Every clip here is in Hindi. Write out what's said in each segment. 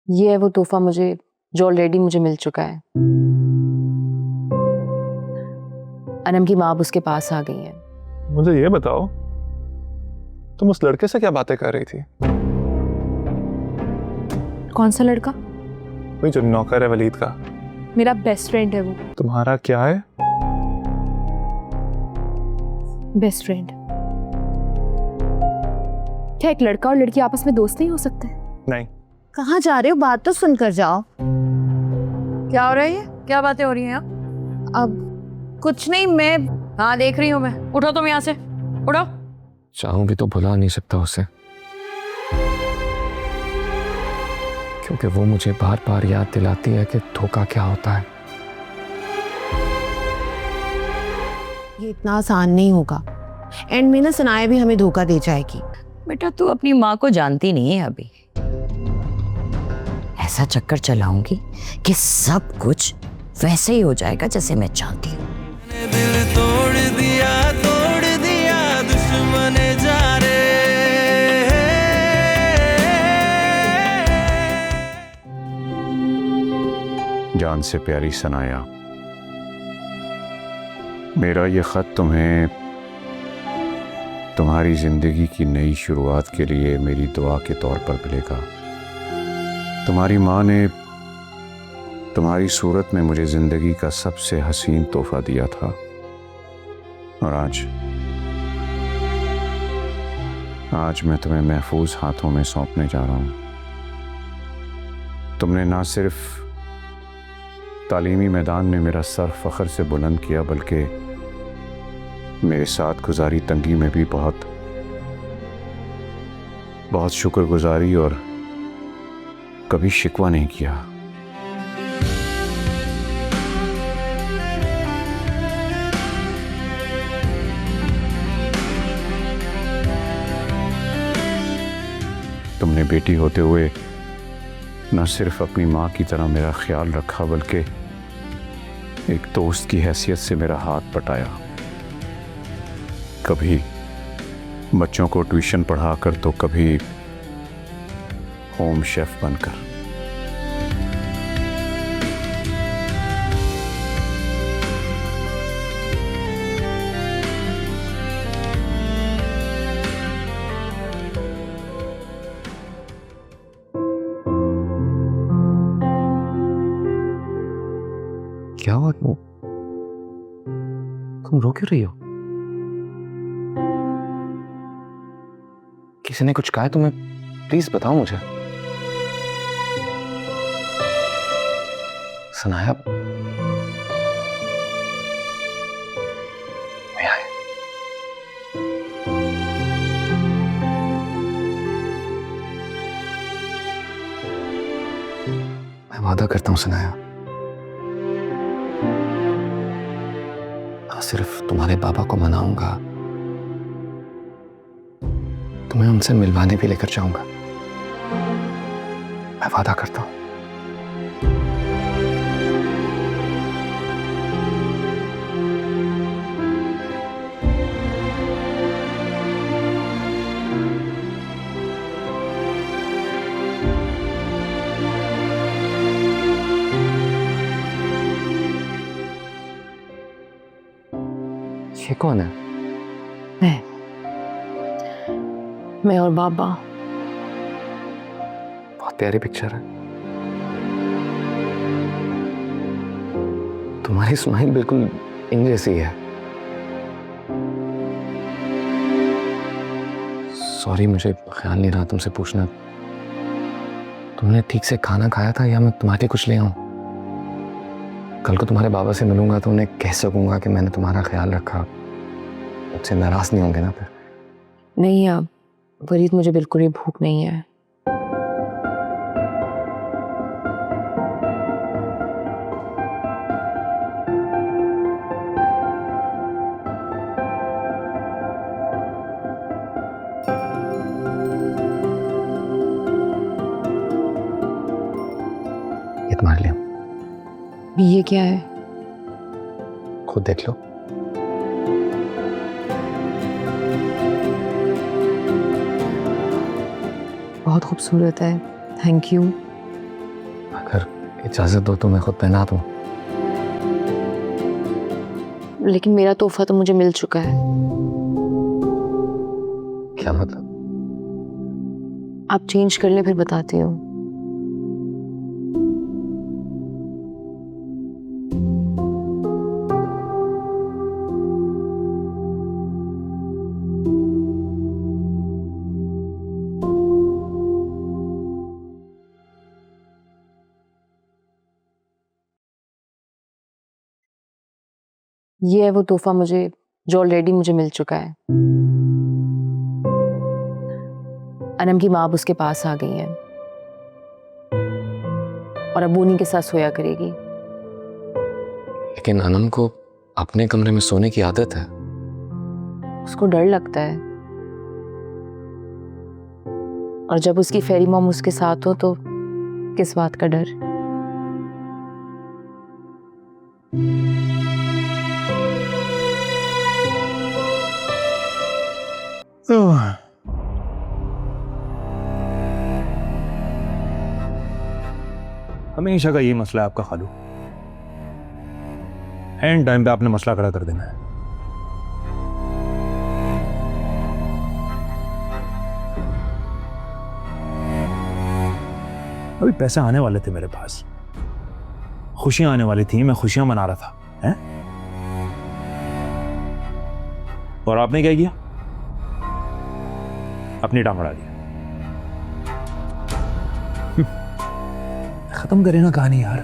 ये है वो तोहफा मुझे जो ऑलरेडी मुझे मिल चुका है। अनम की माँ अब उसके पास आ गई है। मुझे ये बताओ, तुम उस लड़के से क्या बातें कर रही थी? कौन सा लड़का? वही जो नौकर है वलीद का। मेरा बेस्ट फ्रेंड है वो। तुम्हारा क्या है? Best friend. क्या एक लड़का और लड़की आपस में दोस्त नहीं हो सकते? नहीं। कहाँ जा रहे हो? बात तो सुनकर जाओ। क्या हो रहा है ये? क्या बातें हो रही हैं यहाँ? अब कुछ नहीं, मैं हाँ देख रही हूँ मैं। उठो तुम यहाँ से, उठो। चाहूं भी तो भुला नहीं सकता उसे, क्योंकि वो मुझे बार बार याद दिलाती है कि धोखा क्या होता है। ये इतना आसान नहीं होगा। एंड में ना सनाया भी हमें धोखा दे जाएगी। बेटा तू अपनी माँ को जानती नहीं है अभी। ऐसा चक्कर चलाऊंगी कि सब कुछ वैसे ही हो जाएगा जैसे मैं चाहती हूँ। दिल तोड़ दिया दुश्मन जा रे। जान से प्यारी सनाया, मेरा ये ख़त तुम्हें तुम्हारी ज़िंदगी की नई शुरुआत के लिए मेरी दुआ के तौर पर मिलेगा। तुम्हारी माँ ने तुम्हारी सूरत में मुझे ज़िंदगी का सबसे हसीन तोहफा दिया था, और आज मैं तुम्हें महफूज हाथों में सौंपने जा रहा हूँ। तुमने ना सिर्फ तालीमी मैदान में मेरा सर फ़ख्र से बुलंद किया, बल्कि मेरे साथ गुजारी तंगी में भी बहुत शुक्रगुजारी और कभी शिकवा नहीं किया। तुमने बेटी होते हुए न सिर्फ अपनी माँ की तरह मेरा ख्याल रखा, बल्कि एक दोस्त की हैसियत से मेरा हाथ बटाया। कभी बच्चों को ट्यूशन पढ़ाकर तो कभी होम शेफ बनकर। क्या हुआ? तुम रो क्यों रही हो? किसी ने कुछ कहा है तुम्हें? प्लीज बताओ मुझे। सनाया, मैं आया। मैं वादा करता हूं सनाया, ना सिर्फ तुम्हारे पापा को मनाऊंगा, तुम्हें उनसे मिलवाने भी लेकर जाऊंगा। मैं वादा करता हूं। ये कौन है? मैं और बाबा। बहुत प्यारी पिक्चर है। तुम्हारी स्माइल बिल्कुल इन जैसी है। सॉरी, मुझे ख्याल नहीं रहा तुमसे पूछना। तुमने ठीक से खाना खाया था या मैं तुम्हारे लिए कुछ ले आऊं? कल को तुम्हारे बाबा से मिलूंगा तो उन्हें कह सकूंगा कि मैंने तुम्हारा ख्याल रखा। मुझसे नाराज नहीं होंगे ना फिर? नहीं अब फरीद, मुझे बिल्कुल ही भूख नहीं है। ये तुम्हारे लिए। ये क्या है? खुद देख लो। बहुत खूबसूरत है, थैंक यू। अगर इजाजत दो तो मैं खुद पहना दूं। लेकिन मेरा तोहफा तो मुझे मिल चुका है। क्या मतलब? आप चेंज कर लें, फिर बताती हूँ। ये है वो तोहफा मुझे जो ऑलरेडी मुझे मिल चुका है। अनम की माँ अब उसके पास आ गई है और अब वो उन्हीं के साथ सोया करेगी। लेकिन अनम को अपने कमरे में सोने की आदत है। उसको डर लगता है, और जब उसकी फेरी मॉम उसके साथ हो तो किस बात का डर। हमेशा का यही मसला है आपका खालू, एंड टाइम पे आपने मसला खड़ा कर देना है। अभी पैसे आने वाले थे मेरे पास, खुशियां आने वाली थी, मैं खुशियां मना रहा था, हैं? और आपने क्या किया? अपनी टांग अड़ा दी। खत्म करे ना कहानी यार।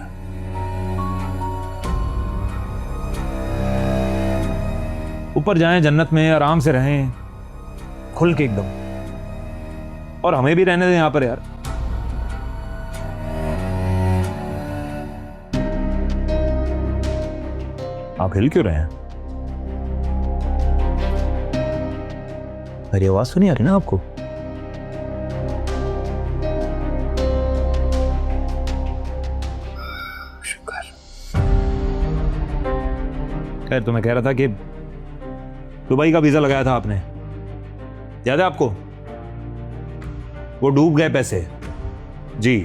ऊपर जाएं जन्नत में, आराम से रहें खुल के एकदम, और हमें भी रहने दें यहां पर यार। आप हिल क्यों रहे हैं? मेरी आवाज तो नहीं आ रही ना आपको? खैर, तो मैं कह रहा था कि दुबई का वीजा लगाया था आपने, याद है आपको? वो डूब गए पैसे जी।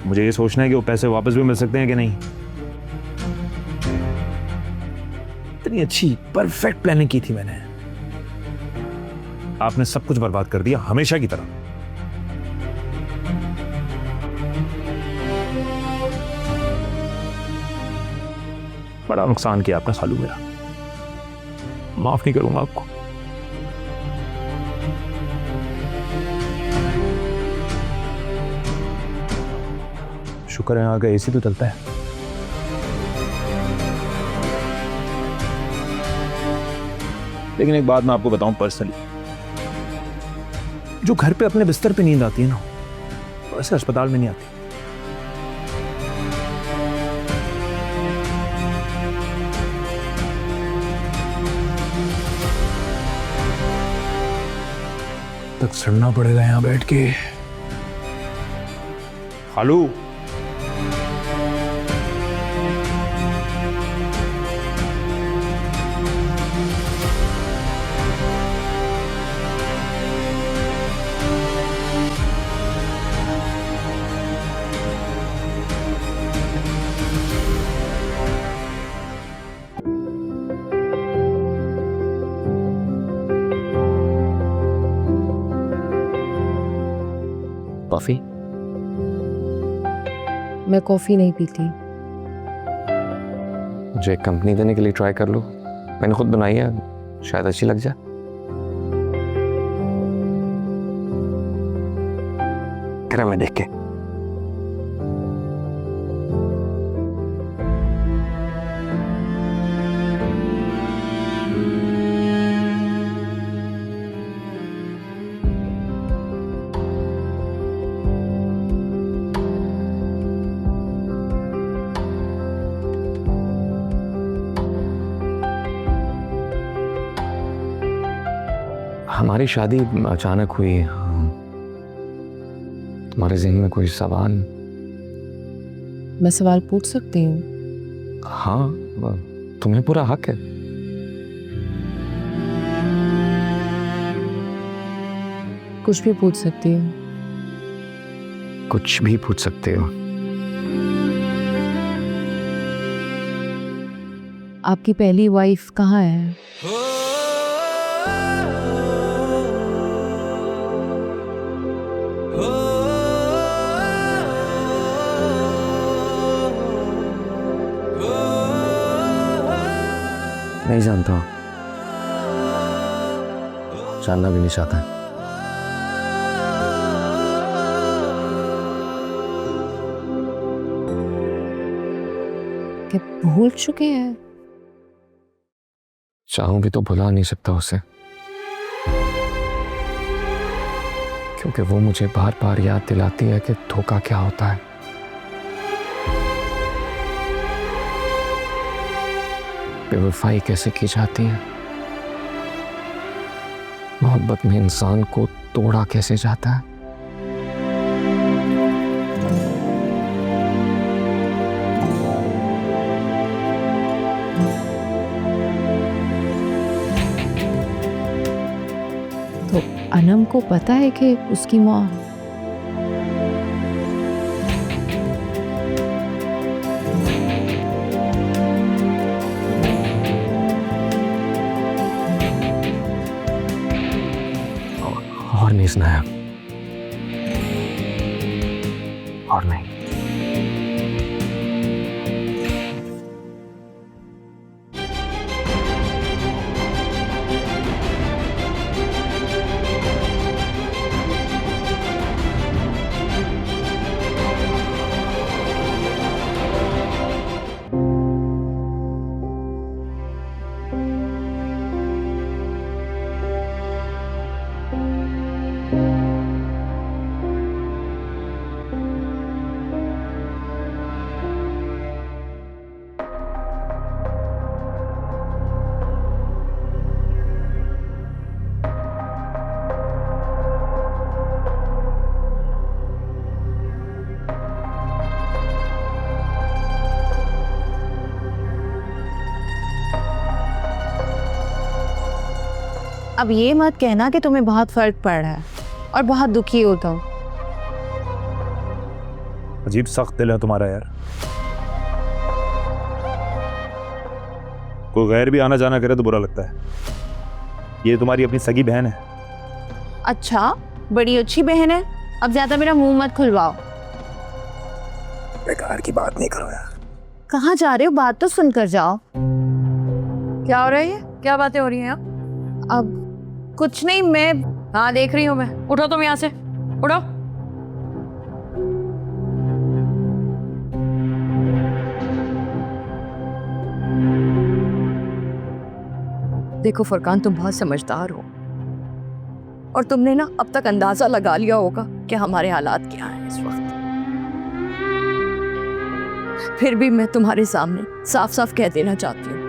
मुझे ये सोचना है कि वो पैसे वापस भी मिल सकते हैं कि नहीं। इतनी अच्छी परफेक्ट प्लानिंग की थी मैंने, आपने सब कुछ बर्बाद कर दिया हमेशा की तरह। बड़ा नुकसान किया आपने खालू मेरा, माफ नहीं करूंगा आपको। शुक्र है यहाँ का एसी तो चलता है। लेकिन एक बात मैं आपको बताऊं पर्सनली, जो घर पे अपने बिस्तर पे नींद आती है ना, वैसे अस्पताल में नहीं आती। तक सड़ना पड़ेगा यहां बैठ के। खालू, कॉफी? मैं कॉफी नहीं पीती। मुझे एक कंपनी देने के लिए ट्राई कर लो, मैंने खुद बनाई है, शायद अच्छी लग जाए। तेरा मैं देख के। हमारी शादी अचानक हुई। तुम्हारे ज़हन में कोई सवाल? मैं सवाल पूछ सकती हूँ? हाँ, तुम्हें पूरा हक है। कुछ भी पूछ सकती हूँ। कुछ भी पूछ सकते हो। आपकी पहली वाइफ कहाँ है? नहीं जानता, जानना भी नहीं चाहता। क्या भूल चुके हैं? चाहूं भी तो भुला नहीं सकता उसे, क्योंकि वो मुझे बार बार याद दिलाती है कि धोखा क्या होता है। बेवफाई कैसे की जाती है, मोहब्बत में इंसान को तोड़ा कैसे जाता है। तो अनम को पता है कि उसकी माँ और नहीं सुनाया, और नहीं। अब ये मत कहना कि तुम्हें बहुत फर्क पड़ रहा है और बहुत दुखी हो तुम। अजीब सख्त दिल है तुम्हारा यार। कोई गैर भी आना जाना करे तो बुरा लगता है। ये तुम्हारी अपनी सगी बहन है। अच्छा, बड़ी अच्छी बहन है, अब ज्यादा मेरा मुंह मत खुलवाओ। बेकार की बात नहीं करो यार। कहाँ जा रहे हो, बात तो सुनकर जाओ। क्या हो रहा है? क्या बातें हो रही हैं? अब कुछ नहीं, मैं हाँ देख रही हूँ मैं। उठो तुम यहाँ से, उठो। देखो फरकान, तुम बहुत समझदार हो और तुमने ना अब तक अंदाजा लगा लिया होगा कि हमारे हालात क्या हैं इस वक्त। फिर भी मैं तुम्हारे सामने साफ साफ कह देना चाहती हूँ,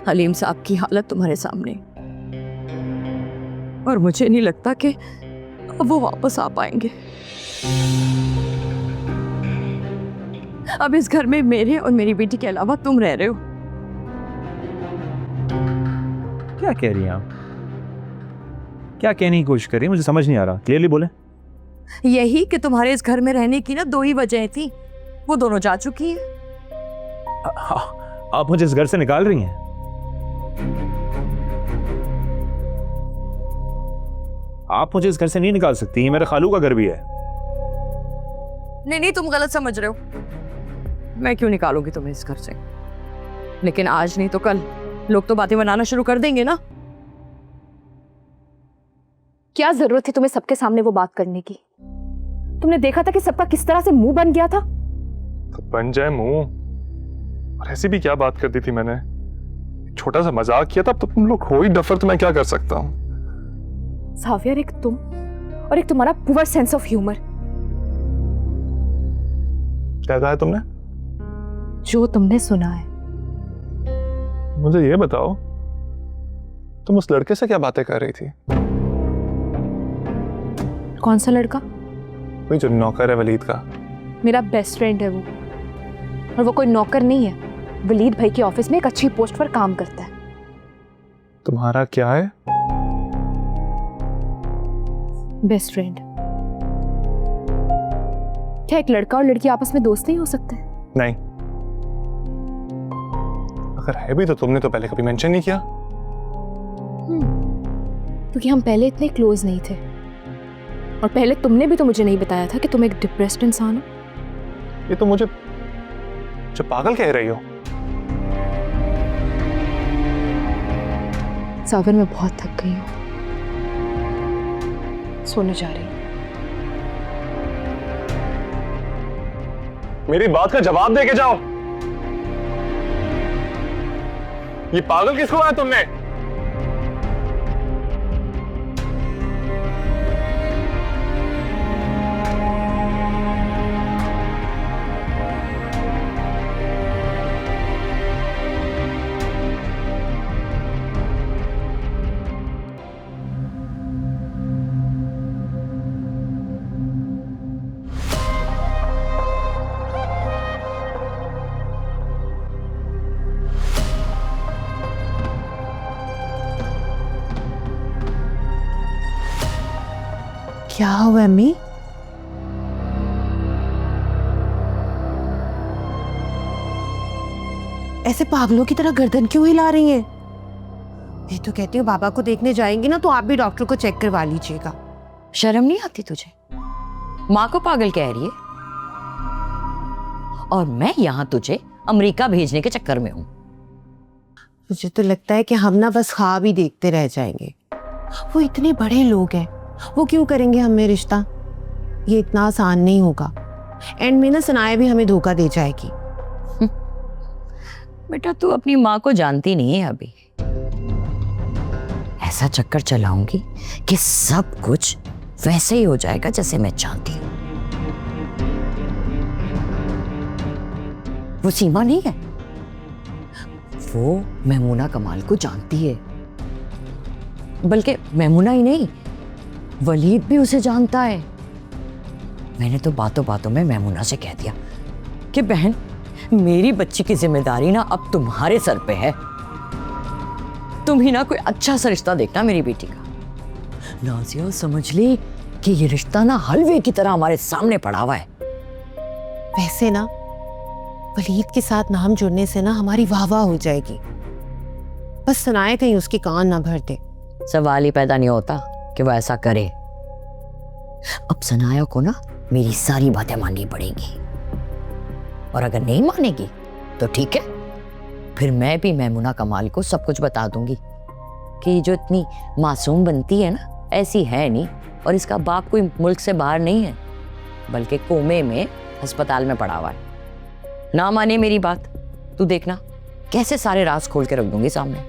हलीम साहब की हालत तुम्हारे सामने, और मुझे नहीं लगता कि अब वो वापस आ पाएंगे। अब इस घर में मेरे और मेरी बेटी के अलावा तुम रह रहे हो। क्या कह रही हैं आप? क्या कहने की कोशिश कर रही हैं? मुझे समझ नहीं आ रहा, क्लियरली बोले। यही कि तुम्हारे इस घर में रहने की ना दो ही वजह थी, वो दोनों जा चुकी हैं। आप मुझे इस घर से निकाल रही हैं? आप मुझे इस घर से नहीं निकाल सकती, ये मेरे खालू का घर भी है। नहीं नहीं, तुम गलत समझ रहे हो। मैं क्यों निकालूंगी तुम्हें इस घर से? लेकिन आज नहीं तो कल लोग तो बातें बनाना शुरू कर देंगे ना। क्या जरूरत थी तुम्हें सबके सामने वो बात करने की? तुमने देखा था कि सबका किस तरह से मुंह बन गया था। तो बन जाए मुंह, और ऐसी भी क्या बात कर दी थी मैंने? छोटा सा मजाक किया था, अब तो तुम लोग हो ही डफर, तो मैं क्या कर सकता हूँ? जावियर, एक तुम और एक तुम्हारा पुअर सेंस ऑफ ह्यूमर। क्या कहा है तुमने? जो तुमने सुना है। मुझे ये बताओ, तुम उस लड़के से क्या बातें कर रही थी? कौन सा लड़का? वही जो नौकर है वलीद का। मेरा बेस्ट फ्रेंड है वो, और वो कोई नौकर नहीं है। वलीद भाई की ऑफिस में एक अच्छी पोस्ट पर काम करता है। तुम्हारा क्या है? Best friend. क्या एक लड़का और लड़की आपस में दोस्त नहीं हो सकते? नहीं, अगर है भी तो तुमने तो पहले कभी मेंशन नहीं किया। क्योंकि हम पहले इतने क्लोज नहीं थे, और पहले तुमने भी तो मुझे नहीं बताया था कि तुम एक डिप्रेस्ड इंसान हो। ये तो मुझे जो पागल कह रही हो। सागर, मैं बहुत थक गई हूँ, सोने जा रही हूँ। मेरी बात का जवाब दे के जाओ। ये पागल किसको है तुमने? क्या हुआ अम्मी? ऐसे पागलों की तरह गर्दन क्यों हिला रही हैं? मैं तो कहती हूँ बाबा को देखने जाएंगी ना तो आप भी डॉक्टर को चेक करवा लीजिएगा। शर्म नहीं आती तुझे? माँ को पागल कह रही है, और मैं यहाँ तुझे अमेरिका भेजने के चक्कर में हूँ। मुझे तो लगता है कि हम ना बस ख्वाब ही देखते रह जाएंगे। वो इतने बड़े लोग हैं, वो क्यों करेंगे हमें रिश्ता? ये इतना आसान नहीं होगा। एंड में ना सनाया भी हमें धोखा दे जाएगी। बेटा, तू अपनी माँ को जानती नहीं है अभी। ऐसा चक्कर चलाऊंगी कि सब कुछ वैसे ही हो जाएगा जैसे मैं चाहती हूँ। वो सीमा नहीं है, वो मेमूना कमाल को जानती है। बल्कि मेमूना ही नहीं, वलीद भी उसे जानता है। मैंने तो बातों बातों में मेमूना से कह दिया कि बहन, मेरी बच्ची की जिम्मेदारी ना अब तुम्हारे सर पे है। तुम ही ना कोई अच्छा सा रिश्ता देखना मेरी बेटी का। नाजिया समझ ली कि ये रिश्ता ना हलवे की तरह हमारे सामने पड़ा हुआ है। वैसे ना वलीद के साथ नाम जुड़ने से ना हमारी वाह वाह हो जाएगी। बस सनाया कहीं उसके कान ना भर दे। सवाल ही पैदा नहीं होता कि वो ऐसा करे। अब सनाया को ना मेरी सारी बातें माननी पड़ेंगी, और अगर नहीं मानेगी तो ठीक है, फिर मैं भी मेमूना कमाल को सब कुछ बता दूंगी कि जो इतनी मासूम बनती है ना, ऐसी है नहीं, और इसका बाप कोई मुल्क से बाहर नहीं है, बल्कि कोमे में अस्पताल में पड़ा हुआ है। ना माने मेरी बात, तू देखना कैसे सारे राज खोल के रख दूंगी सामने।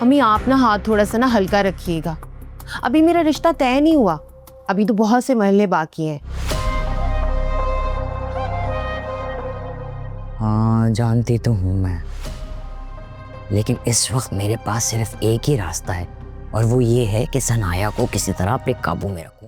अम्मी, आप ना हाथ थोड़ा सा ना हल्का रखिएगा। अभी मेरा रिश्ता तय नहीं हुआ, अभी तो बहुत से मरहले बाकी हैं। हाँ, जानती तो हूँ मैं, लेकिन इस वक्त मेरे पास सिर्फ एक ही रास्ता है, और वो ये है कि सनाया को किसी तरह अपने काबू में रखूं।